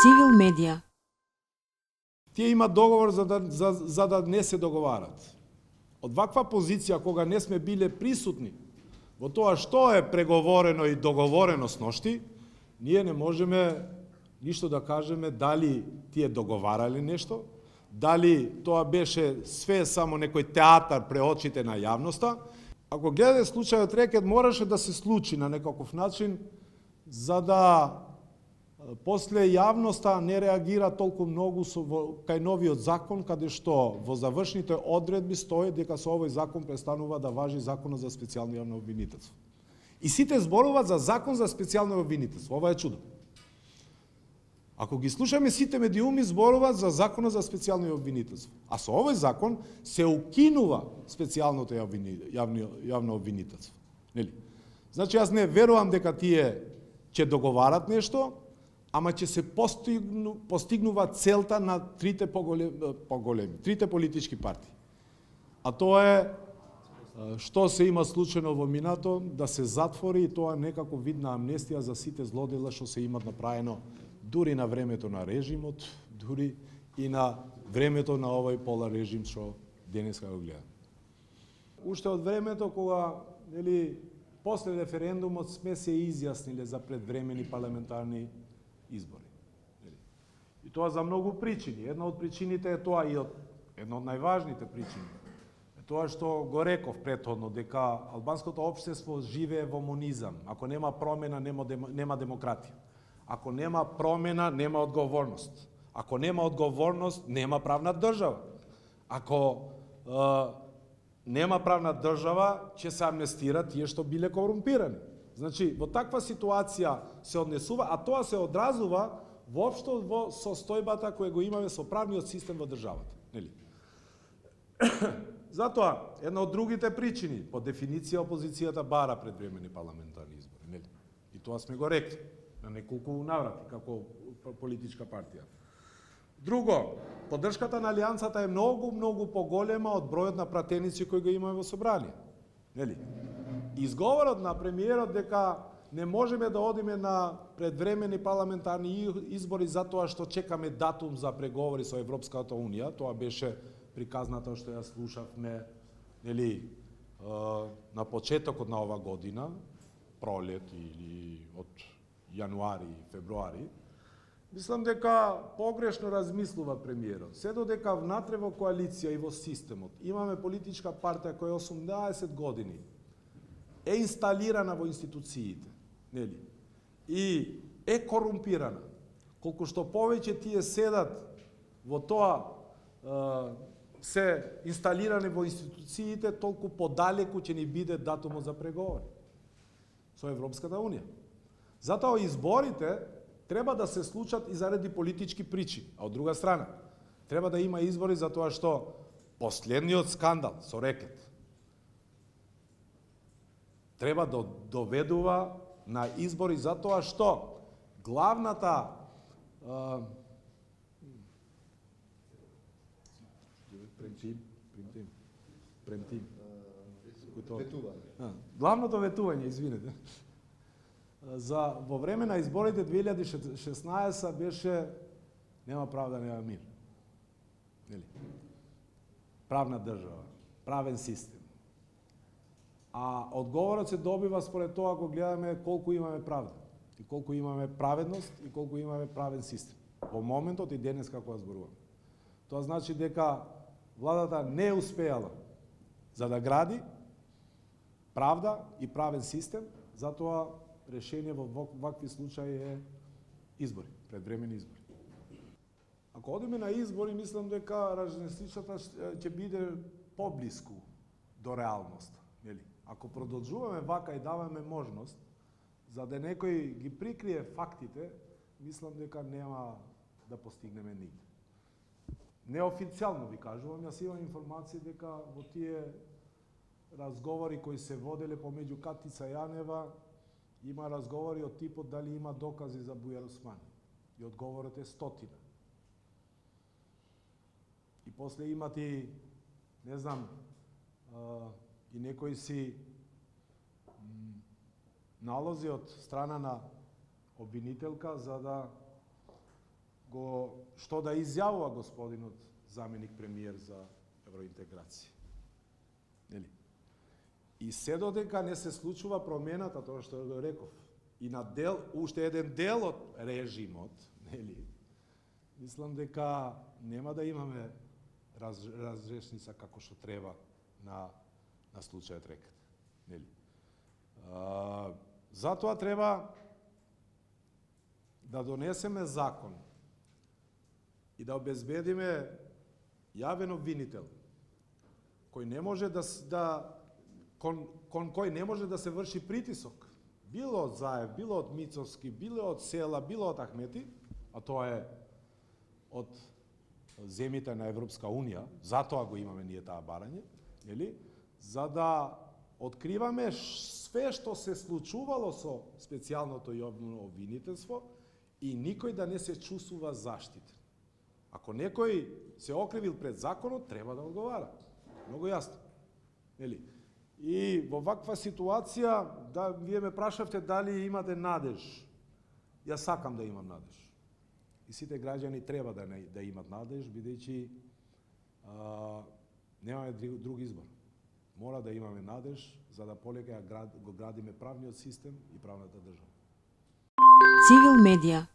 Цивил медија. Тие имат договор за да не се договарат. Од ваква позиција, кога не сме биле присутни во тоа што е преговорено и договорено с ношти, ние не можеме ништо да кажеме дали тие договарале нешто, дали тоа беше све само некој театар пре очите на јавноста. Ако гледате случајот Рекет, мораше да се случи на некаков начин, за да после јавноста не реагира толку многу кај новиот закон, каде што во завршните одредби стои дека со овој закон престанува да важи законот за специјално јавно обвинителство. И сите зборуваат за закон за специјално обвинителство. Ова е чудо. Ако ги слушаме, сите медиуми зборуваат за законот за специјално обвинителство. А со овој закон се укинува специјалното јавно обвинителство. Нели? Значи, јас не верувам дека тие ќе договарат нешто, ама ќе се постигнува целта на трите поголеми, трите политички партии. А тоа е што се има случено во минато, да се затвори и тоа некако вид на амнестија за сите злодела што се имат направено дури на времето на режимот, дури и на времето на овој пола режим што денеска го гледаме. Уште од времето кога, нели, после референдумот сме се изјасниле за предвремени парламентарни избори. И тоа за многу причини. Една од причините е тоа и една од најважните причини. Е тоа што го реков претходно, дека албанското општество живее во монизам. Ако нема промена, нема демократија. Ако нема промена, нема одговорност. Ако нема одговорност, нема правна држава. Ако нема правна држава, ќе се амнестира тие што биле корумпирани. Значи, во таква ситуација се однесува, а тоа се одразува воопшто во состојбата која го имаме со правниот систем во државата. Нели? Затоа, една од другите причини, по дефиниција опозицијата бара предвремени парламентарни избори. Нели? И тоа сме го рекли на неколку наврати, како политичка партија. Друго, поддршката на Алијансата е многу поголема од бројот на пратеници кои го имаме во собрание. Нели? Изговорот на премиерот дека не можеме да одиме на предвремени парламентарни избори затоа што чекаме датум за преговори со Европската Унија, тоа беше приказната што ја слушавме, нели, на почетокот на ова година, пролет или од јануари и февруари. Мислам дека погрешно размислува премиерот. Се додека внатре во коалиција и во системот имаме политичка партија која 18 години е инсталирана во институциите, нели? И е корумпирана. Колку што повеќе тие седат во тоа, се инсталирани во институциите, толку подалеку ќе ни биде датумот за преговори со Европската Унија. Затоа изборите треба да се случат и заради политички причини, а од друга страна треба да има избори затоа што последниот скандал со Рекет треба да доведува на избори затоа што главната главното ветување, извинете, за во време на изборите 2016 беше нема правда, нема мир. Нели? Правна држава, правен систем. А одговорот се добива според тоа ако гледаме колку имаме правда и колку имаме праведност и колку имаме правен систем. Во моментот и денес како зборуваме. Тоа значи дека владата не успеала за да гради правда и правен систем, затоа решение во вакви случаи е избори, предвремени избори. Ако одиме на избори, мислам дека разнесичата ќе биде поблиску до реалноста, нели? Ако продолжуваме вака и даваме можност за да некој ги прикрие фактите, мислам дека нема да постигнеме нигде. Неофицијално ви кажувам, јас имам информација дека во тие разговори кои се воделе помеѓу Катица Јанева има разговори од типот дали има докази за Бујар Османи. И одговорот е 100. И после имат и, не знам, и некои си налози од страна на обвинителка за да што да изјавува господинот заменик премиер за евроинтеграција. Нели? И се додека не се случува промената, тоа што го реков, и на уште еден дел од режимот, нели? Мислам дека нема да имаме разрешница како што треба на случајот рекат, нели? Затоа треба да донесеме закон и да обезбедиме јавен обвинител кој не може кон кој не може да се врши притисок, било од Заев, било од Мицовски, било од Села, било од Ахмети, а тоа е од земјите на Европска Унија, затоа го имаме ние таа барање, нели? За да откриваме све што се случувало со специјалното јавно обвинителство и никој да не се чувствува заштитен. Ако некој се окривил пред законот, треба да одговара. Многу јасно. Нели? И во ваква ситуација, да, вие ме прашавте дали имате надеж. Јас сакам да имам надеж. И сите граѓани треба да имат надеж, бидејќи немаме друг избор. Мора да имаме надеж за да полека го градиме правниот систем и правната држава. Цивил медија